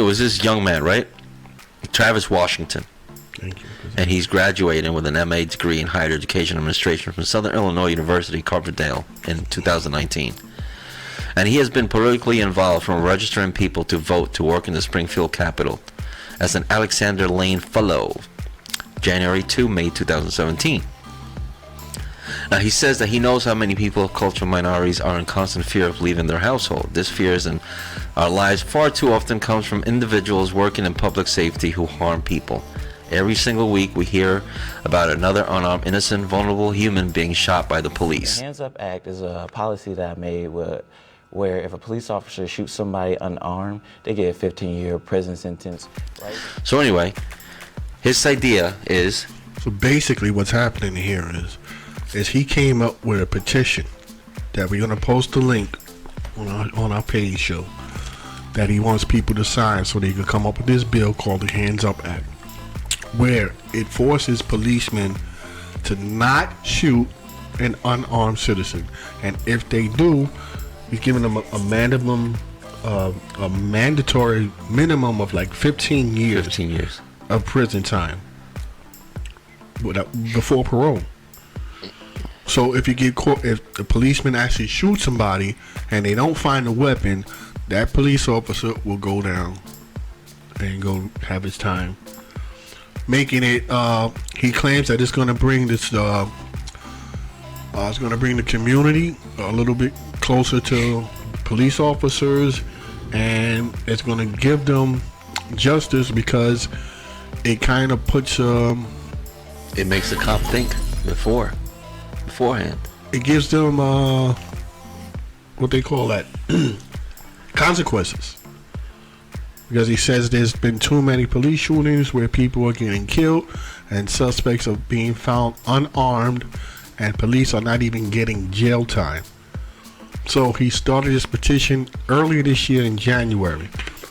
was this young man, right? Travis Washington. Thank you. And he's graduating with an MA degree in Higher Education Administration from Southern Illinois University, Carbondale, in 2019. And he has been politically involved, from registering people to vote to work in the Springfield Capitol as an Alexander Lane Fellow, January to May 2017. Now, he says that he knows how many people of cultural minorities are in constant fear of leaving their household. This fear in our lives far too often comes from individuals working in public safety who harm people. Every single week we hear about another unarmed, innocent, vulnerable human being shot by the police. The Hands Up Act is a policy that I made where if a police officer shoots somebody unarmed, they get a 15-year prison sentence. Right? So anyway, his idea is... So basically what's happening here is he came up with a petition that we're going to post the link on our page show that he wants people to sign so they can come up with this bill called the Hands Up Act, where it forces policemen to not shoot an unarmed citizen, and if they do, he's giving them a mandatory minimum of like 15 years of prison time before parole. So if you get caught, if the policeman actually shoots somebody and they don't find a weapon, that police officer will go down and go have his time. Making it, he claims that it's going to bring this, it's going to bring the community a little bit closer to police officers, and it's going to give them justice because it kind of puts, it makes the cop think beforehand. It gives them, what they call that, consequences. Because he says there's been too many police shootings where people are getting killed and suspects are being found unarmed, and police are not even getting jail time. So he started this petition earlier this year in January.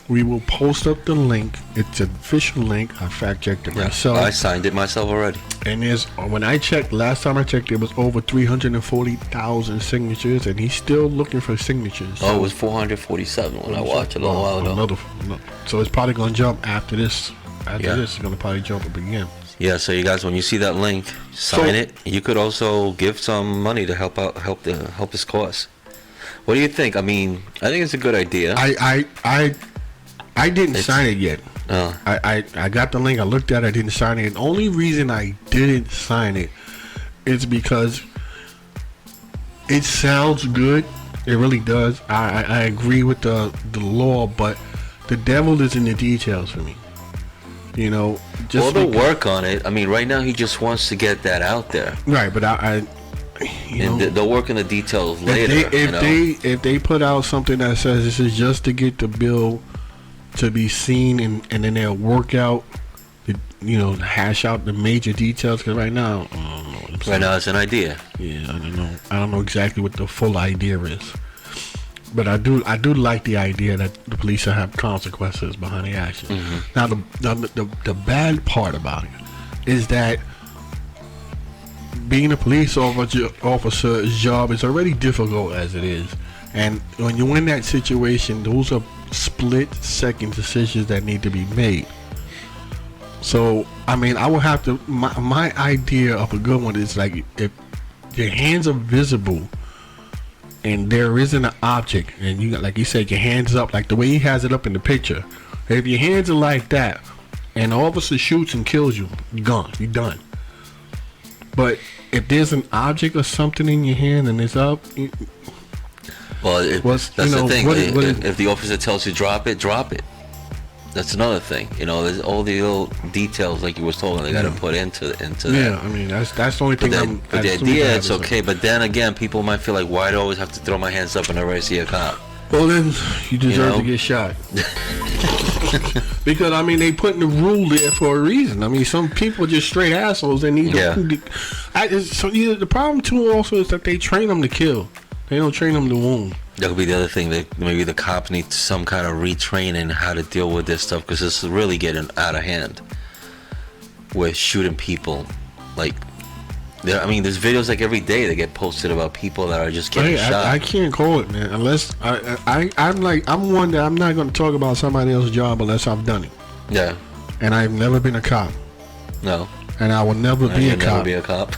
We will post up the link. It's an official link. I fact checked it myself. I signed it myself already. And when I checked, last time I checked, it was over 340,000 signatures, and he's still looking for signatures. Oh, it was 447 when I watched it a little while ago. So it's probably going to jump after this. After this, it's going to probably jump up again. Yeah, so you guys, when you see that link, sign it. You could also give some money to help this cause. What do you think? I mean, I think it's a good idea. I didn't sign it yet. I got the link. I looked at it. I didn't sign it. The only reason I didn't sign it is because it sounds good. It really does. I agree with the law, but the devil is in the details for me. You know, just they'll work on it. I mean, right now he just wants to get that out there. Right, but they'll work on the details later. If they put out something that says this is just to get the bill to be seen, and then they'll work out, hash out the major details. Because right now, I don't know. Right now, it's an idea. Yeah, I don't know. I don't know exactly what the full idea is, but I do like the idea that the police will have consequences behind the action. Mm-hmm. Now, the bad part about it is that being a police officer's job is already difficult as it is, and when you're in that situation, those are split-second decisions that need to be made. So, I mean, I will have to. My idea of a good one is like if your hands are visible and there isn't an object, and you, like you said, your hands up, like the way he has it up in the picture. If your hands are like that, and the officer shoots and kills you, you're gone. You're done. But if there's an object or something in your hand and it's up, well, that's the thing. If the officer tells you drop it, drop it. That's another thing. There's all the little details like you was told they got to put into that. Yeah, I mean that's the only thing. But the idea, it's okay. But then again, people might feel like, why do I always have to throw my hands up whenever I see a cop? Well, then you deserve to get shot. Because I mean, they putting the rule there for a reason. I mean, some people are just straight assholes. They need to. The problem too also is that they train them to kill. They don't train them to wound. That could be the other thing. That maybe the cops need some kind of retraining how to deal with this stuff, because it's really getting out of hand with shooting people like I mean, there's videos like every day that get posted about people that are just getting shot. I can't call it, man, unless I'm one that I'm not going to talk about somebody else's job unless I've done it. Yeah. And I've never been a cop. No. And I will never be a cop. Never be a cop.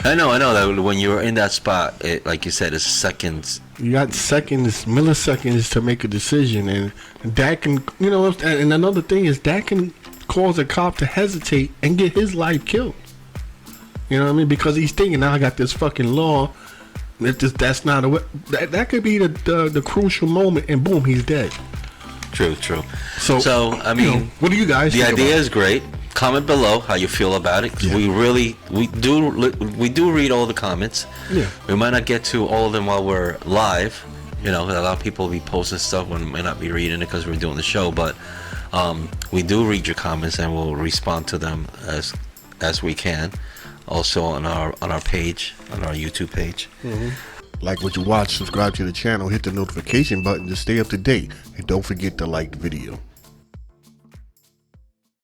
I know that when you're in that spot, it, like you said, it's seconds. You got seconds, milliseconds to make a decision, and that can, you know, and another thing is that can cause a cop to hesitate and get his life killed. You know what I mean? Because he's thinking, now I got this fucking law. That's not a way. That could be the crucial moment, and boom, he's dead. True. So I mean, you know, what do you guys think? The idea is great. Comment below how you feel about it. 'Cause we do read all the comments. Yeah. We might not get to all of them while we're live. You know, a lot of people will be posting stuff when we might not be reading it because we're doing the show. But we do read your comments and we'll respond to them as we can. Also on our page, on our YouTube page. Mm-hmm. Like what you watch, subscribe to the channel, hit the notification button to stay up to date, and don't forget to like the video.